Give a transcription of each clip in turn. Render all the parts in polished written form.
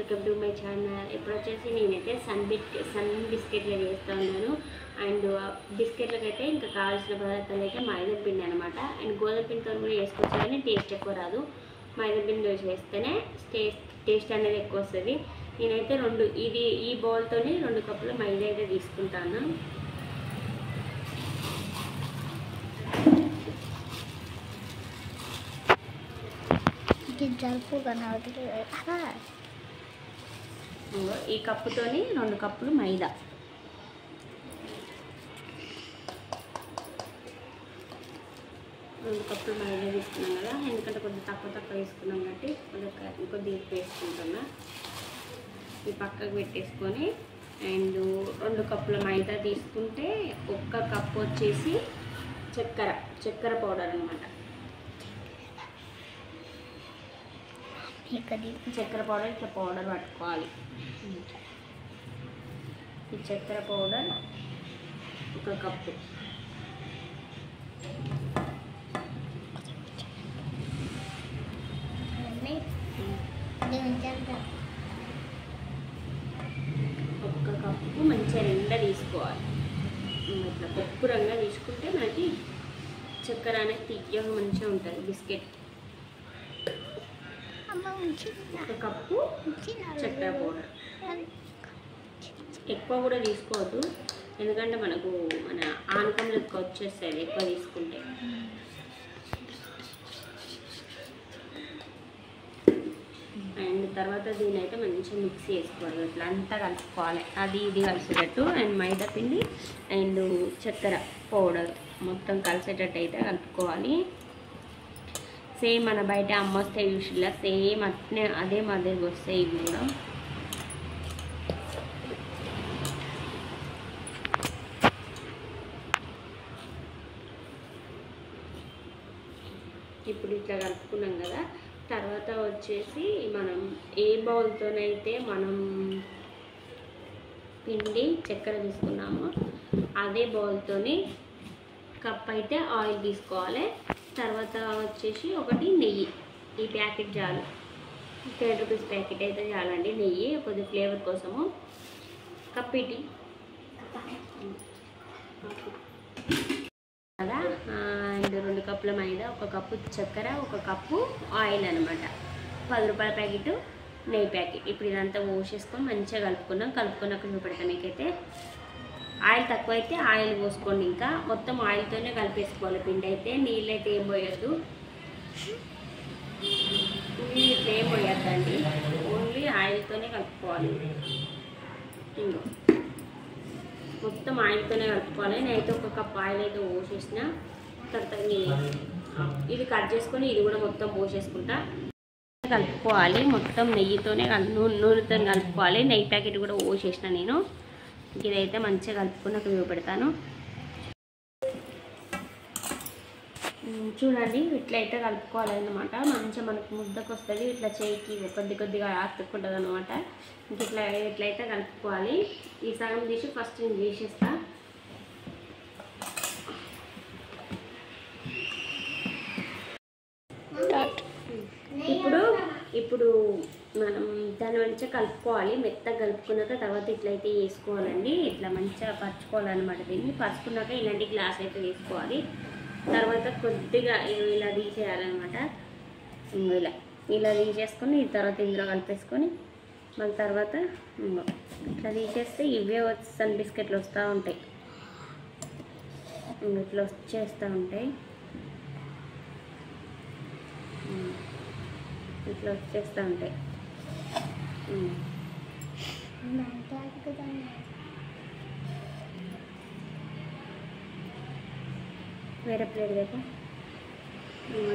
Welcome to my channel. ఇప్పుడు వచ్చేసి నేనైతే సన్ బిస్కెట్లు చేస్తూ ఉన్నాను. అండ్ బిస్కెట్లకైతే ఇంకా కావాల్సిన పదార్థాలు అయితే మైదా పిండి అనమాట. అండ్ గోధుమ పిండితో కూడా చేసుకోవచ్చు కానీ టేస్ట్ ఎక్కువ రాదు. మైదా పిండి చేస్తేనే టేస్ట్ అనేది ఎక్కువ వస్తుంది. నేనైతే ఈ బౌల్తోని 2 కప్పుల మైదా అయితే తీసుకుంటాను. ఈ కప్పుతోని 2 కప్పులు మైదా, తీసుకున్నాం కదా. ఎందుకంటే కొద్దిగా తక్కువ తీసుకున్నాం కాబట్టి కొద్దిగా ఎక్కువ వేసుకుంటున్నా. ఈ పక్కకు పెట్టేసుకొని అండ్ 2 కప్పుల మైదా తీసుకుంటే 1 కప్పు వచ్చేసి చక్కెర పౌడర్ అనమాట. చక్కెర పౌడర్ ఇట్లా పౌడర్ పట్టుకోవాలి. ఈ చక్కెర పౌడర్ 1 కప్పు. ఒక్క కప్పు మంచిగా నిండా తీసుకోవాలి. ఇట్లా పప్పురంగా తీసుకుంటే మనకి చక్కెర అనేది తీయగా మంచిగా ఉంటుంది బిస్కెట్. 1 కప్పు చక్కెర పౌడర్. ఎక్కువ కూడా తీసుకోవద్దు, ఎందుకంటే మన ఆనకం లెక్క వచ్చేస్తుంది ఎక్కువ తీసుకుంటే. అండ్ తర్వాత దీని అయితే మంచిగా మిక్స్ చేసుకోవాలి. ఇట్లా అంతా కలుపుకోవాలి, అది ఇది కలిసేటట్టు. అండ్ మైదా పిండి అండ్ చక్కెర పౌడర్ మొత్తం కలిసేటట్టు అయితే కలుపుకోవాలి. సేమ్ మన బయట అమ్మొస్తాయి చూసిలా, సేమ్ అట్నే అదే మాదిరిగా వస్తాయి ఇవి కూడా. ఇప్పుడు ఇట్లా కలుపుకున్నాం కదా. తర్వాత వచ్చేసి మనం ఏ బౌల్తోనైతే మనం పిండి చక్కెర తీసుకున్నామో అదే బౌల్తోని కప్ అయితే ఆయిల్ తీసుకోవాలి. తర్వాత వచ్చేసి 1 నెయ్యి. ఈ ప్యాకెట్ చాలు, 10 రూపీస్ ప్యాకెట్ అయితే చాలండి. నెయ్యి కొద్ది ఫ్లేవర్ కోసము. కప్పిటి కదా. అండ్ 2 కప్పుల మైదా, 1 కప్పు చక్కెర, 1 కప్పు ఆయిల్ అనమాట. 10 రూపాయల ప్యాకెట్ నెయ్యి ప్యాకెట్. ఇప్పుడు ఇదంతా పోసేసుకొని మంచిగా కలుపుకున్నాక చూపెడతాను మీకైతే. ఆయిల్ తక్కువ అయితే ఆయిల్ పోసుకోండి. ఇంకా మొత్తం ఆయిల్తోనే కలిపేసుకోవాలి పిండి అయితే. నీళ్ళు అయితే ఏం పోయొద్దు, నీళ్ళు ఏం పోయొద్దండి, ఓన్లీ ఆయిల్తోనే కలుపుకోవాలి. ఇంకో మొత్తం ఆయిల్తోనే కలుపుకోవాలి. నేనైతే 1 కప్ ఆయిల్ అయితే పోసేసిన. తర్వాత ఇది కట్ చేసుకొని ఇది కూడా మొత్తం పోసేసుకుంటా. కలుపుకోవాలి మొత్తం నెయ్యితోనే, నూనెతో కలుపుకోవాలి. నెయ్యి ప్యాకెట్ కూడా పోసేసిన నేను. ఇదైతే మంచిగా కలుపుకున్నాక చూపెడతాను. చూడండి, ఇట్లయితే కలుపుకోవాలన్నమాట. మంచిగా మనకు ముద్దకు వస్తుంది. ఇట్లా చేయికి కొద్దిగా అతుక్కుంటుంది అనమాట. ఇట్లయితే కలుపుకోవాలి. ఈ సగం తీసి ఫస్ట్ నేను చేసేస్తా. ఇప్పుడు మనం దాన్ని మంచిగా కలుపుకోవాలి. మెత్తగా కలుపుకున్నాక తర్వాత ఇట్లయితే వేసుకోవాలండి. ఇట్లా మంచిగా పరుచుకోవాలన్నమాట. దీన్ని పరుచుకున్నాక ఇలాంటి గ్లాస్ అయితే వేసుకోవాలి. తర్వాత కొద్దిగా ఇలా తీసేయాలన్నమాట. ఇలా తీసేసుకొని తర్వాత ఇందులో కలిపేసుకొని మళ్ళీ తర్వాత ఇట్లా తీసేస్తే ఇవే సన్ బిస్కెట్లు వస్తూ ఉంటాయి. ఇట్లా వచ్చేస్తూ ఉంటాయి. ఇట్లా వచ్చేస్తూ ఉంటాయి. వేరే ప్లేట్ దగ్గర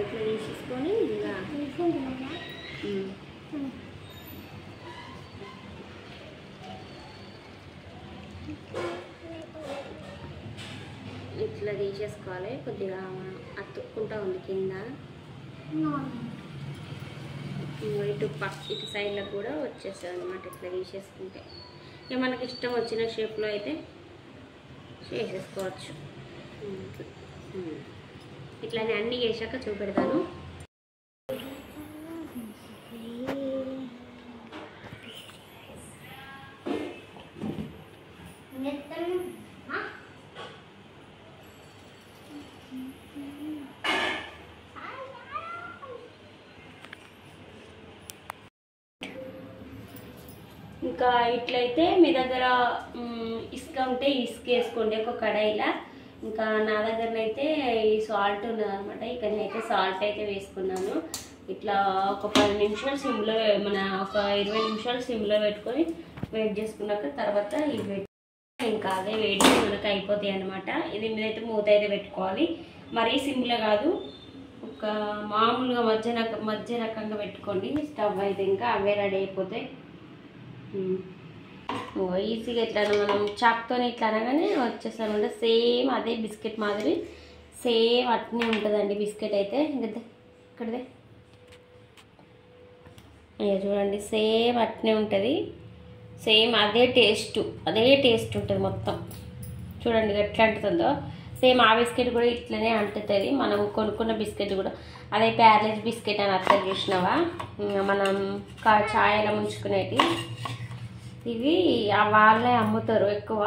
ఇట్లా తీసేసుకొని ఇలా ఇట్లా తీసేసుకోవాలి. కొద్దిగా అతుక్కుంటా ఉంది కింద. ఇటు సైడ్లో కూడా వచ్చేస్తుంది అనమాట. ఇట్లా తీసేసుకుంటే ఇక మనకి ఇష్టం వచ్చిన షేప్లో అయితే చేసేసుకోవచ్చు. ఇట్లానే అన్నీ చేశాక చూపెడతాను. ఇంకా ఇట్లయితే మీ దగ్గర ఇసుక ఉంటే ఇసుక వేసుకోండి ఒక కడాయిలా. ఇంకా నా దగ్గరనైతే ఈ సాల్ట్ ఉన్నదనమాట, ఇక నేనైతే సాల్ట్ అయితే వేసుకున్నాను. ఇట్లా ఒక 10 నిమిషాలు సిమ్లో, మన ఒక 20 నిమిషాలు సిమ్లో పెట్టుకొని వెయిట్ చేసుకున్నాక తర్వాత ఇవి ఇంకా అదే వేడి మనకు అయిపోతాయి అనమాట. ఇది మీదైతే మూత అయితే పెట్టుకోవాలి, మరీ సిమ్లో కాదు, ఒక మామూలుగా మధ్య రకంగా పెట్టుకోండి స్టవ్ అయితే. ఇంకా అవే రెడీ అయిపోతాయి ఈజీగా. ఇట్లా మనం చాక్తో ఇట్లా అనగానే వచ్చేస్తామంటే సేమ్ అదే బిస్కెట్ మాదిరి సేమ్ అట్నే ఉంటుందండి బిస్కెట్ అయితే. ఇంకా ఇక్కడదే చూడండి సేమ్ అట్నే ఉంటుంది, సేమ్ అదే టేస్ట్ ఉంటుంది మొత్తం. చూడండి ఎట్లా అంటుందో సేమ్ ఆ బిస్కెట్ కూడా ఇట్లనే అంటుతుంది. మనం కొనుక్కున్న బిస్కెట్ కూడా అదే ప్యారలైజ్ బిస్కెట్ అని అర్థం చేసినావా, మనం ఛాయలో ముంచుకునేటి ఇవి వాళ్ళే అమ్ముతారు ఎక్కువ.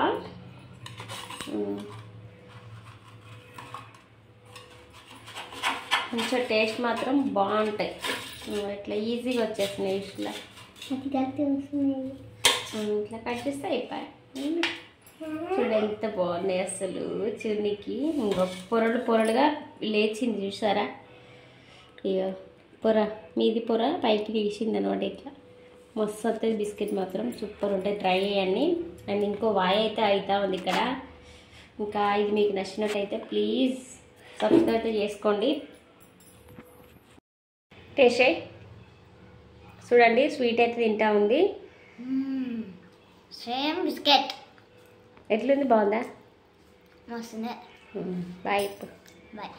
కొంచెం టేస్ట్ మాత్రం బాగుంటాయి, ఇట్లా ఈజీగా వచ్చేస్తున్నాయి. ఇట్లా ఇట్లా కట్ చేస్తే అయిపోయాయి. చూడ ఎంత బాగున్నాయి అసలు, చూడనికి ఇంకో పొరలుగా లేచింది చూసారా. ఇక మీది పొర పైకి తీసింది అనమాట. ఇట్లా మస్తు వస్తుంది బిస్కెట్ మాత్రం, సూపర్ ఉంటాయి, ట్రై చేయండి. అండ్ ఇంకో వాయి అయితే అవుతా ఉంది ఇక్కడ. ఇంకా ఇది మీకు నచ్చినట్టయితే ప్లీజ్ సబ్స్క్రైబ్ చేసుకోండి. టేస్ట్ చూడండి, స్వీట్ అయితే తింటా ఉంది. సేమ్ బిస్కెట్ ఎట్లుంది, బాగుందా? మస్తుంది. బాయ్. బాయ్.